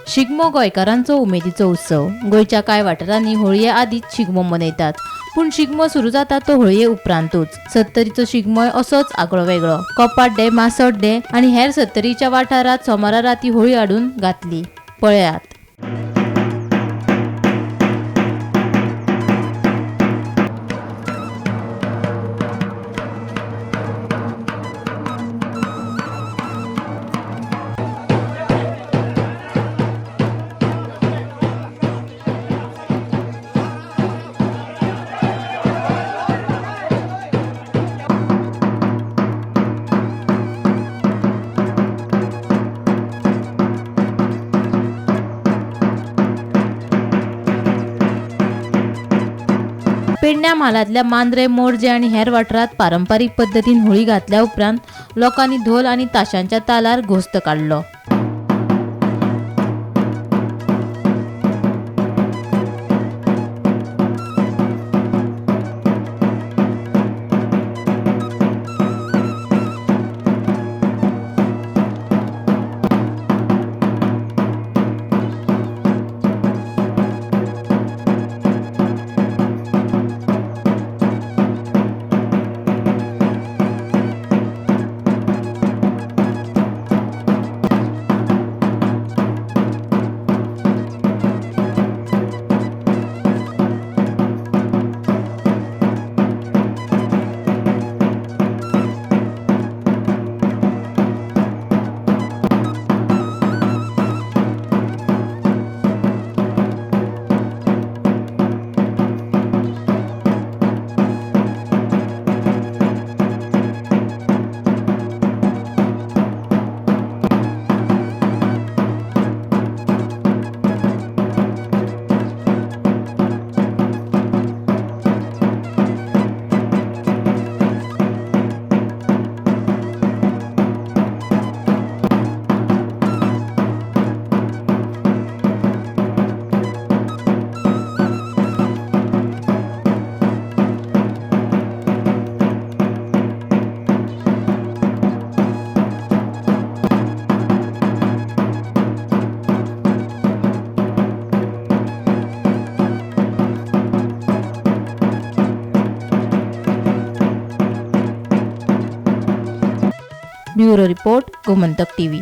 शिगमो गोंयकारांचो उमेदीचो उत्सव। गोंयच्या कांय वाठारांनी होळये आदींच शिगमो मनयतात, पूण शिगमो सुरू जाता तो होळये उपरांतूच। सत्तरीचो शिगमोय असोच आगळो वेगळो। कोपाड्डे, मासोड्डे आनी हेर सत्तरीच्या वाठारांत सोमारा राती होळी हाडून घातली। पळयात। पेडण्या म्हालांतल्या मांद्रे, मोरजे आनी हेर वाठारांत पारंपारीक पद्दतीन होळी घातल्या उपरांत लोकांनी धोल आनी ताशांच्या तालार घोस्त काडलो। Bureau report, Gomantak TV.